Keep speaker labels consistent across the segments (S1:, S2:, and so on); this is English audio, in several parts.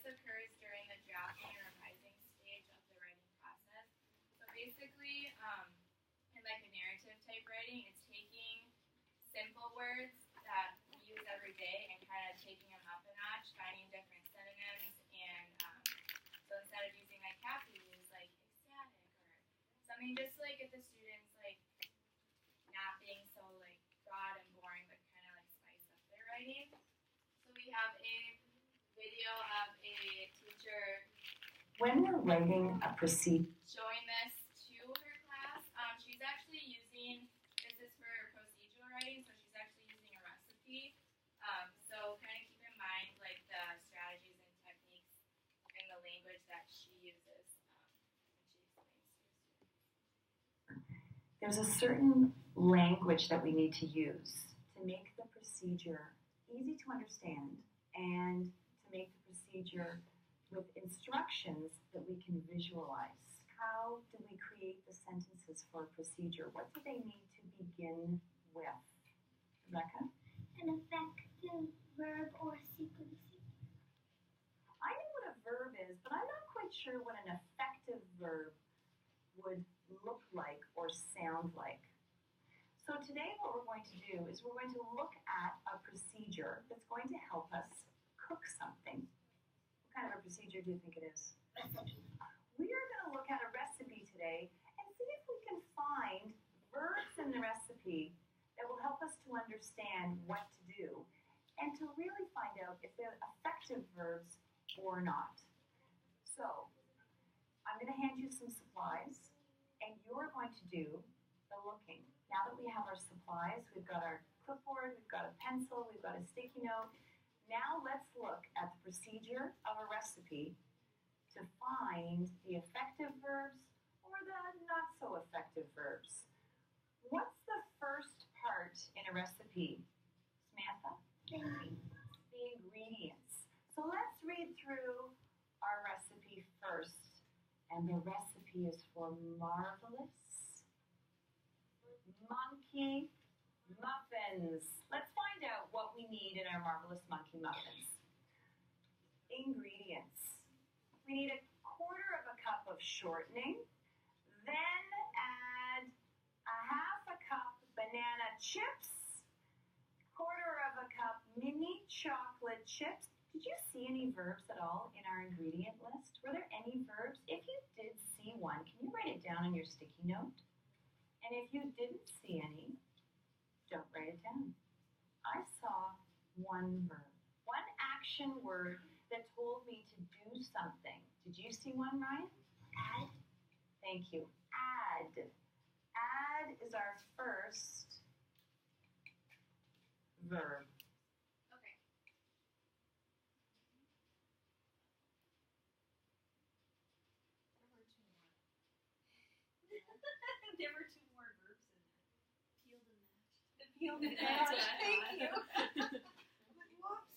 S1: occurs during the drafting and revising stage of the writing process. So basically, in like a narrative type writing, it's taking simple words that we use every day and kind of taking them up a notch, finding different synonyms, and so instead of using like happy, use like ecstatic or something just to like get the students like not being so like broad and boring, but kind of like spice up their writing. So we have a video of a teacher
S2: when we're writing a procedure
S1: showing this to her class. She's actually using, this is for procedural writing, so she's actually using a recipe. So kind of keep in mind like the strategies and techniques and the language that she uses when she explains to her students.
S2: There's a certain language that we need to use to make the procedure easy to understand and to make the procedure with instructions that we can visualize. How do we create the sentences for a procedure? What do they need to begin with? Rebecca?
S3: An effective verb or sequence.
S2: I know what a verb is, but I'm not quite sure what an effective verb would look like or sound like. So today what we're going to do is we're going to look at a procedure that's going to help us cook something. What kind of a procedure do you think it is?
S3: Recipe.
S2: We are going to look at a recipe today and see if we can find verbs in the recipe that will help us to understand what to do and to really find out if they're effective verbs or not. So I'm going to hand you some supplies and you're going to do the looking. Now that we have our supplies, we've got our clipboard, we've got a pencil, we've got a sticky note. Now let's look at the procedure of a recipe to find the effective verbs or the not so effective verbs. What's the first part in a recipe, Samantha?
S3: The
S2: ingredients. So let's read through our recipe first. And the recipe is for marvelous monkey muffins. Let's find out what we need in our marvelous monkey muffins. Ingredients. We need 1/4 cup of shortening. Then add 1/2 cup banana chips. 1/4 cup mini chocolate chips. Did you see any verbs at all in our ingredient list? Were there any verbs? If you did see one, can you write it down on your sticky note? And if you didn't see any, don't write it down. I saw one verb, one action word that told me to do something. Did you see one, Ryan?
S3: Add.
S2: Thank you. Add. Add is our first verb.
S1: Okay.
S4: There were two more verbs in there.
S1: Peeled and mashed.
S4: The peeled and
S1: That's
S4: mashed.
S1: what I
S4: Thank
S1: thought.
S4: you. I'm like, whoops.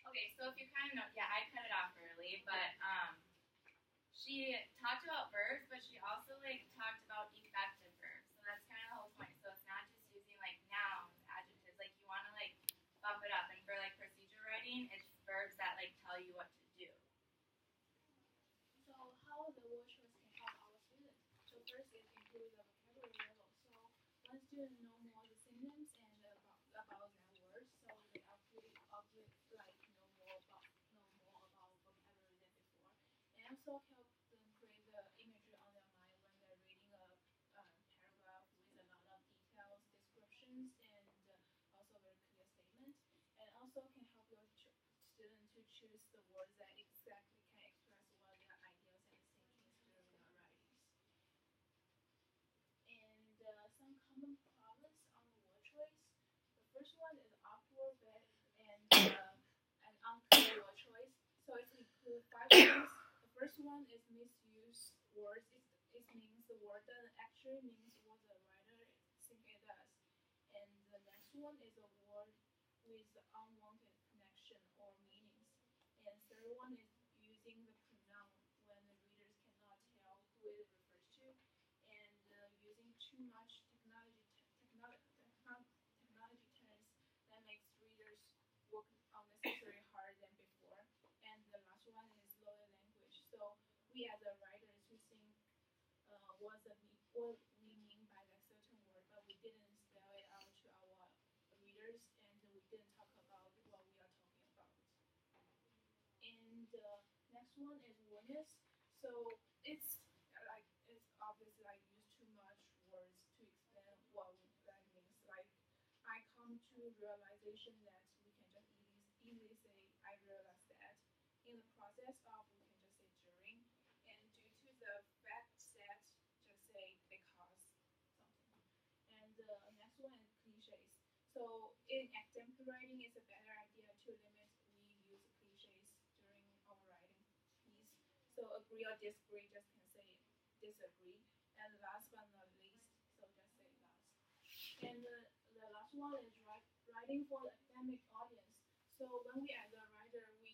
S1: Okay, so if you kind of know, yeah, I cut it off early, but she talked about verbs, but she also like talked about effective verbs. So that's kind of the whole point. So it's not just using like nouns, adjectives. Like you want to like bump it up. And for like procedure writing, it's verbs that like tell you what to do.
S5: So how the word choice can help our students? So first is improve the vocabulary level. So one student know more the synonyms and about that word, so they obviously like know more about vocabulary than before. And also help them create the imagery on their mind when they're reading a paragraph with a lot of details, descriptions, and also very clear statements. And also can help your student to choose the words that exactly can express what their ideas and thinkings during their writings. And some common problems on the word choice. The first one is awkward and an unclear word choice. So it includes 5 things. The first one is misuse words. It means the word doesn't actually means what the writer thinks it does. And the next one is a word with unwanted connection or meanings. And third one is using the pronoun when the readers cannot tell who it refers to, and using too much technology terms that makes work unnecessarily harder than before. And the last one is lower language. So we as a writers, we think what we mean by that certain word, but we didn't spell it out to our readers, and we didn't talk about what we are talking about. And the next one is witness. So it's obviously like use too much words to explain what that means. Like I come to realization that we can just easily say I realized that. In the process of we can just say during, and due to the fact that just say because something. And the next one is cliches. So in academic writing, it's a better idea to limit we use cliches during our writing piece. So agree or disagree, just can say disagree. And last but not least, so just say last. And the last one is writing for the academic audience. So when we as a writer, we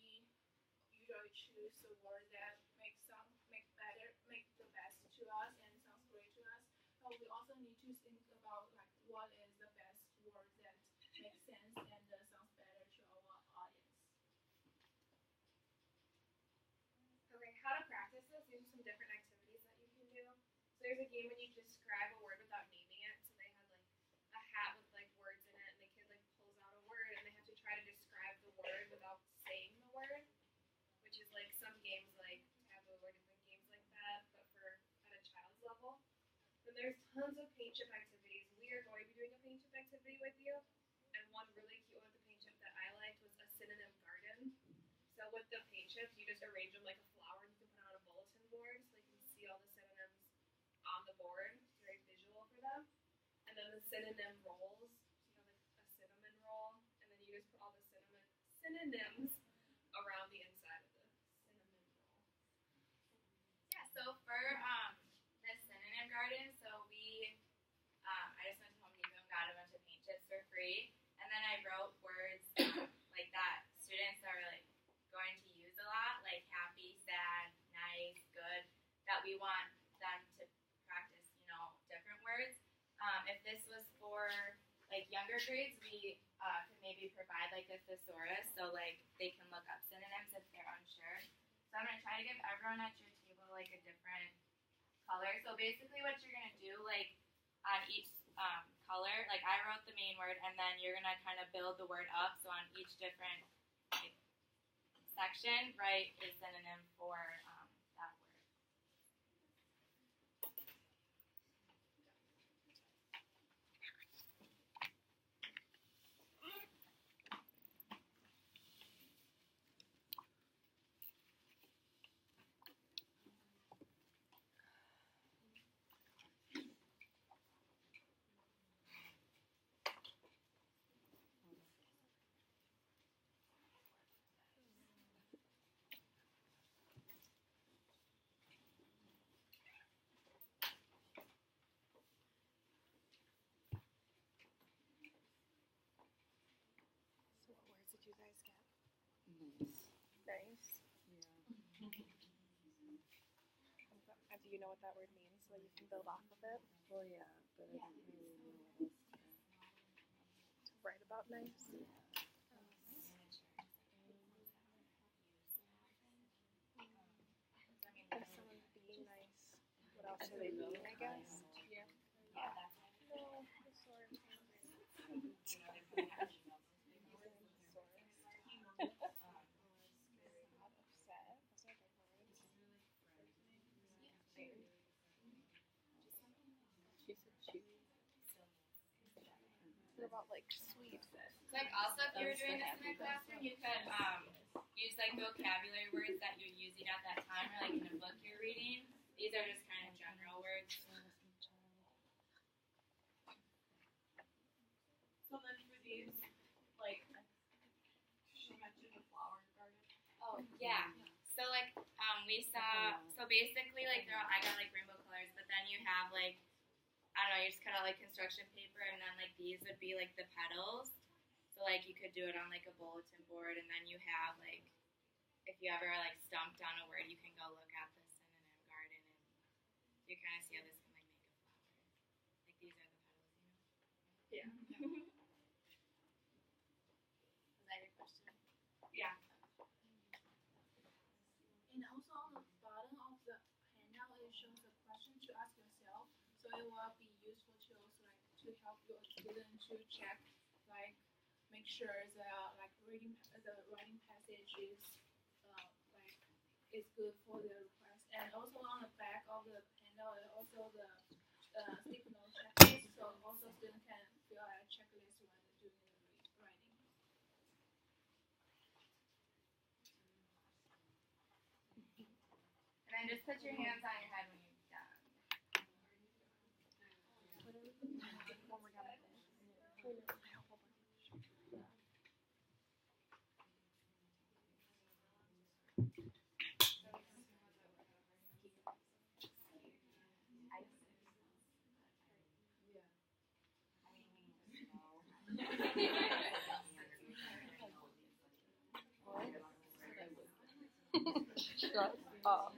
S5: usually choose the word that make the best to us and sounds great to us. But we also need to think about like what is the best word that makes sense and sounds better to our audience.
S1: Okay, how to practice this? These are some different activities that you can do. So there's a game when you describe a word without naming it. So they had like a hat with like words in it, and the kid like pulls out a word, and they have to try to describe the word without saying the word, which is like some games like Taboo or different games like that, but for at a child's level. Then there's tons of paint chip activities. We are going to be doing a paint chip activity with you, and one really cute one with the paint chip that I liked was a synonym garden. So with the paint chips, you just arrange them like a flower, and you can put it on a bulletin board so you can see all the synonyms on the board. It's very visual for them. And then the synonym rolls. So you have like a cinnamon roll, and then you just put all the synonyms around the inside of the cinnamon roll. Yeah. So for the synonym garden, so I just went to Home Depot and got a bunch of paint chips for free, and then I wrote words like that students are like going to use a lot, like happy, sad, nice, good, that we want them to practice, different words. If this was for like younger grades, we could maybe provide like a thesaurus, so like they can look up synonyms if they're unsure. So I'm gonna try to give everyone at your table like a different color. So basically, what you're gonna do, like on each color, like I wrote the main word, and then you're gonna kind of build the word up. So on each different like, section, write a synonym for that word.
S6: So what words did you guys get?
S7: Nice.
S6: Nice.
S7: Yeah.
S6: Do you know what that word means so that you can build off of it?
S7: Well, yeah, but I don't really know what else
S6: To write about nice? If someone's being nice, what else are they being, I guess? Yeah.
S1: Yeah, that's it.
S6: No, thesaurus. Upset. Those are big words. She said chewy. What about like sweet?
S1: Like also, if you were doing this in a classroom, you could use like vocabulary words that you're using at that time, or like in a book you're reading. These are just kind of general words.
S4: So then for these, like, she mentioned the flower garden.
S1: Oh yeah. So like we saw. So basically like I got like rainbow colors, but then you have like I don't know. You just cut out like construction paper, and then like these would be like the petals. So like you could do it on like a bulletin board, and then you have like if you ever like stumped on a word, you can go look at the synonym garden, and you kind of see how this can like make a flower. Like these are the petals,
S6: Yeah.
S1: Was that your question? Yeah.
S5: And also on the bottom of the handout, it shows a question to ask yourself. So it will be useful to also like to help your student to check, like make sure the like the writing passage is like is good for the request. And also on the back of the handout, also the stick note checklist. So also students can fill out a checklist when doing the writing.
S1: And then just put your hands on your head when you're done.
S6: Shut up.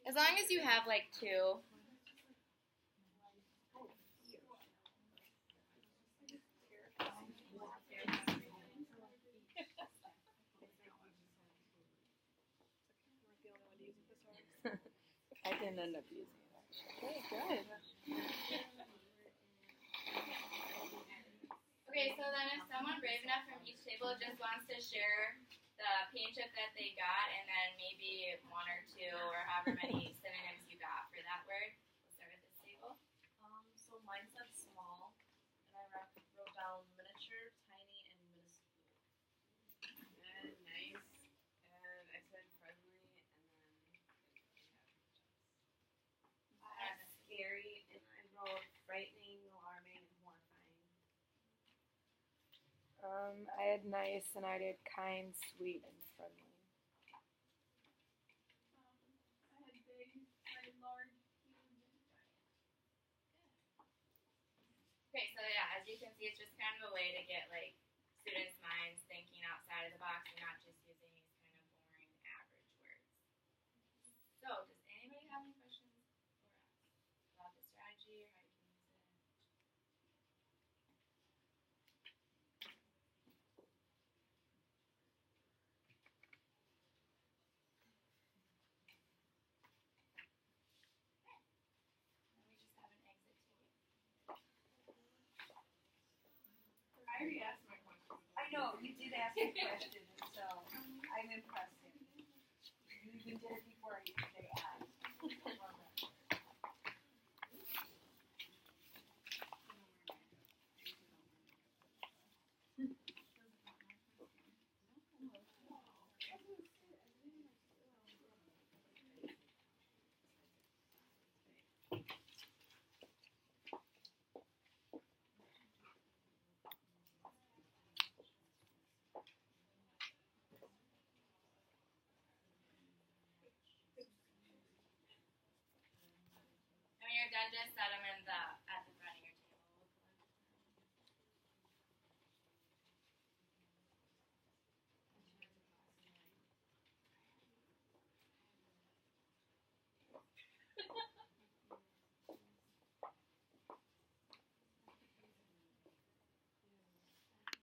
S1: As long as you have like two.
S6: I didn't end up using it actually. Okay, good.
S1: Okay, so then if someone brave enough from each table just wants to share the paint chip that they got and then maybe one or two or however many synonyms you got for that word. We'll start with this table.
S7: So mine said small, and I wrote down miniature, tiny, and minuscule.
S4: And nice. And I said friendly, and then
S7: Scary, and I wrote frightening, alarming, and horrifying.
S6: I had nice and I did kind, sweet, and friendly.
S5: I had big, like large, huge, and giant.
S1: Okay, so yeah, as you can see, it's just kind of a way to get like students' minds thinking outside of the box and not just using these kind of boring average words. So, does anybody have any questions for us about the strategy or how you can use it? Then we just have an exit ticket.
S4: I already asked my question.
S2: I know, you did ask a question, so I'm impressed. You even did it before they asked. Well done.
S1: When you're done, just set them in the